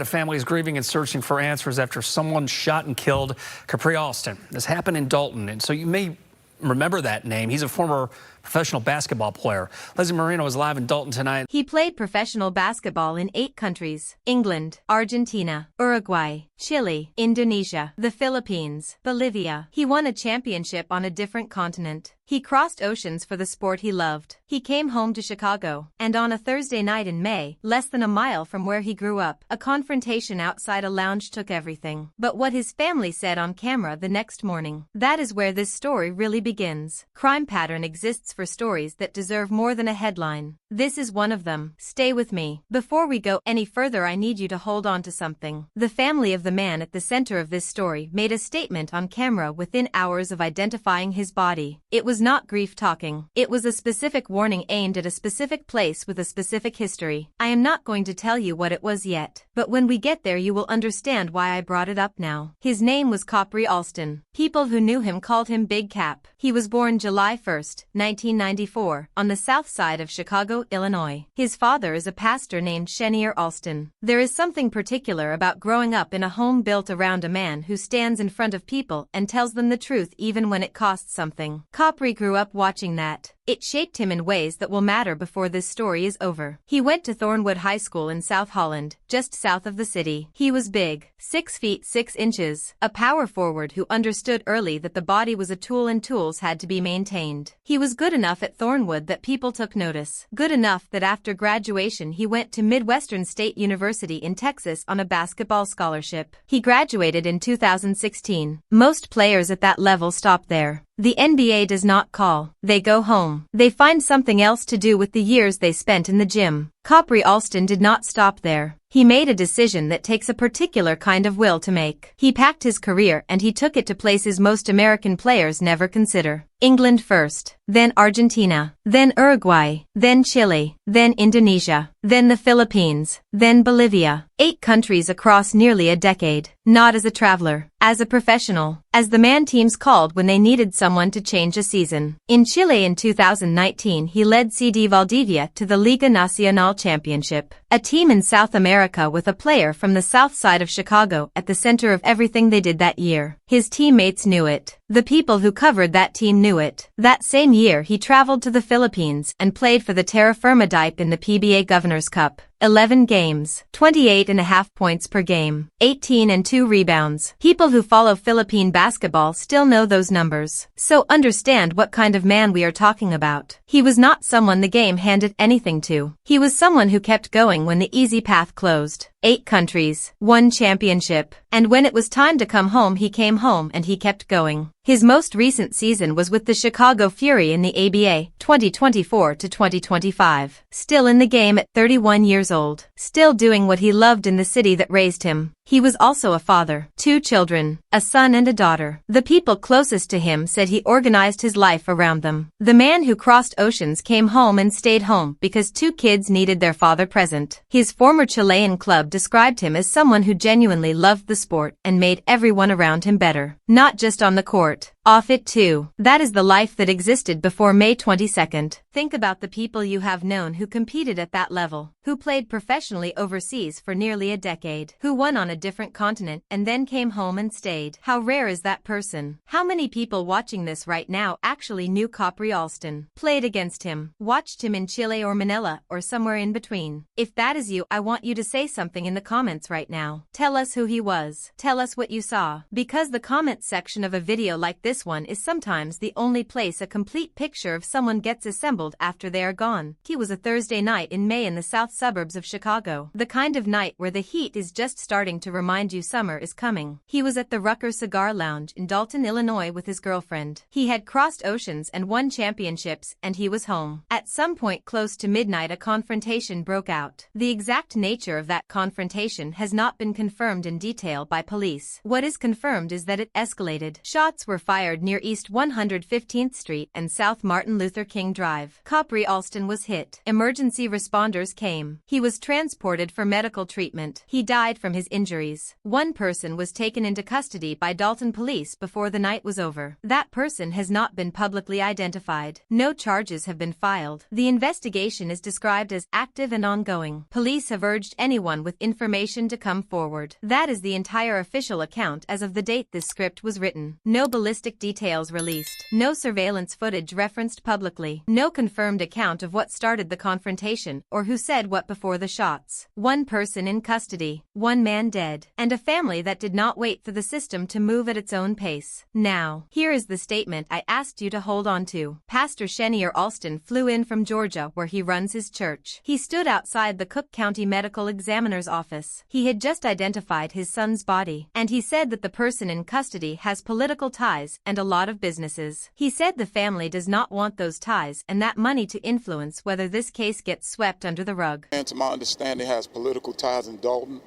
The family is grieving and searching for answers after someone shot and killed Khapri Alston. This happened in Dolton, and so you may remember that name. He's a former professional basketball player. Leslie Marino is live in Dolton tonight. He played professional basketball in 8 countries: England, Argentina, Uruguay, Chile, Indonesia, the Philippines, Bolivia. He won a championship on a different continent. He crossed oceans for the sport he loved. He came home to Chicago, and on a Thursday night in May, less than a mile from where he grew up, a confrontation outside a lounge took everything. But what his family said on camera the next morning, that is where this story really begins. Crime pattern exists for stories that deserve more than a headline. This is one of them. Stay with me. Before we go any further, I need you to hold on to something. The family of the man at the center of this story made a statement on camera within hours of identifying his body. It was not grief talking. It was a specific warning aimed at a specific place with a specific history. I am not going to tell you what it was yet, but when we get there you will understand why I brought it up now. His name was Khapri Alston. People who knew him called him Big Kap. He was born July 1, 1994, on the south side of Chicago, Illinois. His father is a pastor named Khapri Alston. There is something particular about growing up in a home built around a man who stands in front of people and tells them the truth even when it costs something. Khapri grew up watching that. It shaped him in ways that will matter before this story is over. He went to Thornwood High School in South Holland, just south of the city. He was big, 6 feet 6 inches, a power forward who understood early that the body was a tool and tools had to be maintained. He was good enough at Thornwood that people took notice. Good enough that after graduation he went to Midwestern State University in Texas on a basketball scholarship. He graduated in 2016. Most players at that level stop there. The NBA does not call. They go home. They find something else to do with the years they spent in the gym. Khapri Alston did not stop there. He made a decision that takes a particular kind of will to make. He packed his career and he took it to places most American players never consider. England first, then Argentina, then Uruguay, then Chile, then Indonesia, then the Philippines, then Bolivia. 8 countries across nearly a decade. Not as a traveler, as a professional, as the man teams called when they needed someone to change a season. In Chile in 2019 he led CD Valdivia to the Liga Nacional Championship, a team in South America with a player from the south side of Chicago at the center of everything they did that year. His teammates knew it. The people who covered that team knew it. That same year he traveled to the Philippines and played for the Terra Firma Dipe in the PBA Governor's Cup. 11 games, 28.5 points per game, 18 and 2 rebounds. People who follow Philippine basketball still know those numbers. So understand what kind of man we are talking about. He was not someone the game handed anything to. He was someone who kept going when the easy path closed. 8 countries, 1 championship, and when it was time to come home he came home and he kept going. His most recent season was with the Chicago Fury in the ABA, 2024 to 2025. Still in the game at 31 years old. Still doing what he loved in the city that raised him. He was also a father. 2 children, a son and a daughter. The people closest to him said he organized his life around them. The man who crossed oceans came home and stayed home because 2 kids needed their father present. His former Chilean club described him as someone who genuinely loved the sport and made everyone around him better. Not just on the court, off it too. That is the life that existed before May 22nd. Think about the people you have known who competed at that level, who played professionally overseas for nearly a decade, who won on a different continent and then came home and stayed. How rare is that person? How many people watching this right now actually knew Khapri Alston, played against him, watched him in Chile or Manila or somewhere in between? If that is you, I want you to say something in the comments right now. Tell us who he was. Tell us what you saw. Because the comments section of a video like this one is sometimes the only place a complete picture of someone gets assembled after they are gone. He was a Thursday night in May in the south suburbs of Chicago. The kind of night where the heat is just starting to remind you summer is coming. He was at the Rucker Cigar Lounge in Dolton, Illinois with his girlfriend. He had crossed oceans and won championships and he was home. At some point close to midnight a confrontation broke out. The exact nature of that confrontation has not been confirmed in detail by police. What is confirmed is that it escalated. Shots were fired fired near East 115th Street and South Martin Luther King Drive. Khapri Alston was hit. Emergency responders came. He was transported for medical treatment. He died from his injuries. One person was taken into custody by Dolton police before the night was over. That person has not been publicly identified. No charges have been filed. The investigation is described as active and ongoing. Police have urged anyone with information to come forward. That is the entire official account as of the date this script was written. No ballistic details released. No surveillance footage referenced publicly. No confirmed account of what started the confrontation or who said what before the shots. One person in custody. One man dead. And a family that did not wait for the system to move at its own pace. Now, here is the statement I asked you to hold on to. Pastor Khapri Alston flew in from Georgia where he runs his church. He stood outside the Cook County Medical Examiner's office. He had just identified his son's body, and he said that the person in custody has political ties and a lot of businesses. He said the family does not want those ties and that money to influence whether this case gets swept under the rug. And to my understanding, has political ties in Dolton,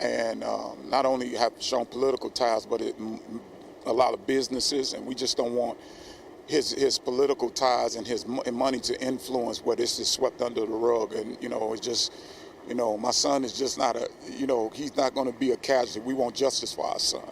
and not only have shown political ties, but a lot of businesses, and we just don't want his political ties and his money to influence where this is swept under the rug. And, it's just, my son is just not he's not going to be a casualty. We want justice for our son.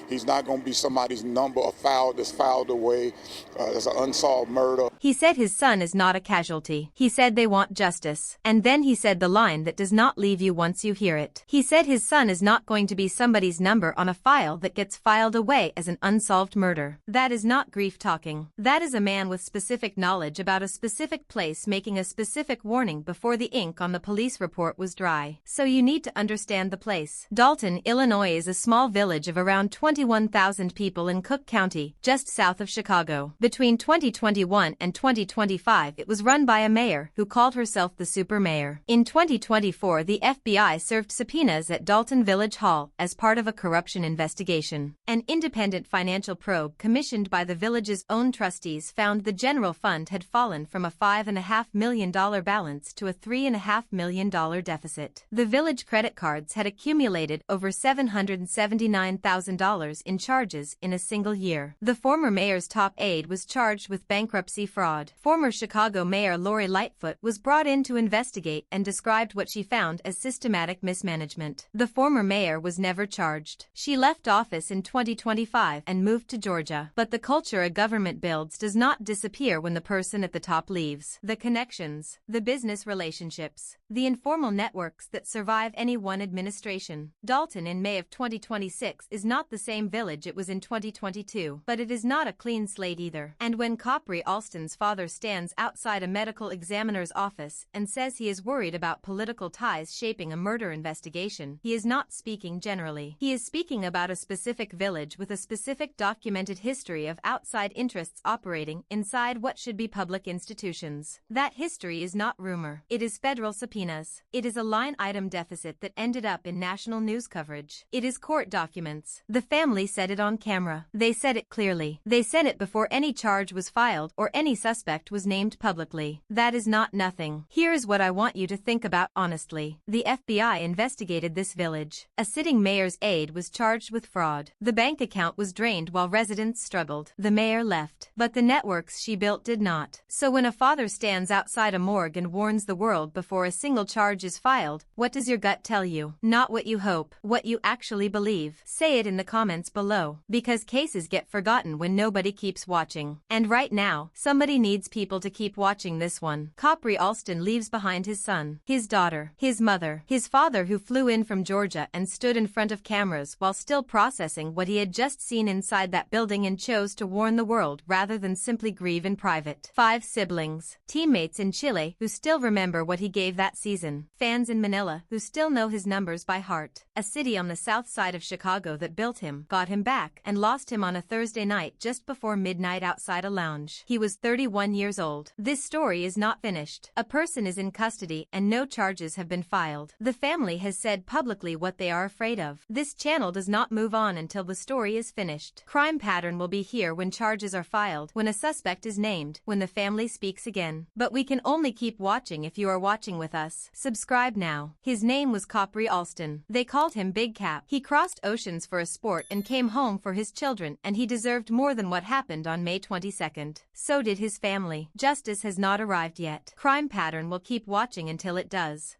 He's not going to be somebody's number or that's filed away as an unsolved murder. He said his son is not a casualty. He said they want justice. And then he said the line that does not leave you once you hear it. He said his son is not going to be somebody's number on a file that gets filed away as an unsolved murder. That is not grief talking. That is a man with specific knowledge about a specific place making a specific warning before the ink on the police report was dry. So you need to understand the place. Dolton, Illinois is a small village of around 21,000 people in Cook County, just south of Chicago. Between 2021 and 2025, it was run by a mayor who called herself the Super Mayor. In 2024, the FBI served subpoenas at Dolton Village Hall as part of a corruption investigation. An independent financial probe commissioned by the village's own trustees found the general fund had fallen from a $5.5 million balance to a $3.5 million deficit. The village credit cards had accumulated over $779,000 in charges in a single year. The former mayor's top aide was charged with bankruptcy fraud. Former Chicago Mayor Lori Lightfoot was brought in to investigate and described what she found as systematic mismanagement. The former mayor was never charged. She left office in 2025 and moved to Georgia. But the culture a government builds does not disappear when the person at the top leaves. The connections, the business relationships, the informal networks that survive any one administration. Dolton in May of 2026 is not the same village it was in 2022, but it is not a clean slate either. And when Khapri Alston's father stands outside a medical examiner's office and says he is worried about political ties shaping a murder investigation, he is not speaking generally. He is speaking about a specific village with a specific documented history of outside interests operating inside what should be public institutions. That history is not rumor. It is federal subpoenas. It is a line item deficit that ended up in national news coverage. It is court documents. The family said it on camera. They said it clearly. They said it before any charge was filed or any suspect was named publicly. That is not nothing. Here is what I want you to think about honestly. The FBI investigated this village. A sitting mayor's aide was charged with fraud. The bank account was drained while residents struggled. The mayor left. But the networks she built did not. So when a father stands outside a morgue and warns the world before a single charge is filed, what does your gut tell you? Not what you hope, what you actually believe. Say it in the comments below, because cases get forgotten when nobody keeps watching. And right now, somebody needs people to keep watching this one. Khapri Alston leaves behind his son, his daughter, his mother, his father who flew in from Georgia and stood in front of cameras while still processing what he had just seen inside that building and chose to warn the world rather than simply grieve in private. 5 siblings, teammates in Chile who still remember what he gave that season, fans in Manila who still know his numbers by heart, a city on the south side of Chicago that built him, got him back, and lost him on a Thursday night just before midnight outside a lounge. He was 31 years old. This story is not finished. A person is in custody and no charges have been filed. The family has said publicly what they are afraid of. This channel does not move on until the story is finished. Crime Pattern will be here when charges are filed, when a suspect is named, when the family speaks again. But we can only keep watching if you are watching with us. Plus. Subscribe now. His name was Khapri Alston. They called him Big Kap. He crossed oceans for a sport and came home for his children, and he deserved more than what happened on May 22nd. So did his family. Justice has not arrived yet. Crime pattern will keep watching until it does.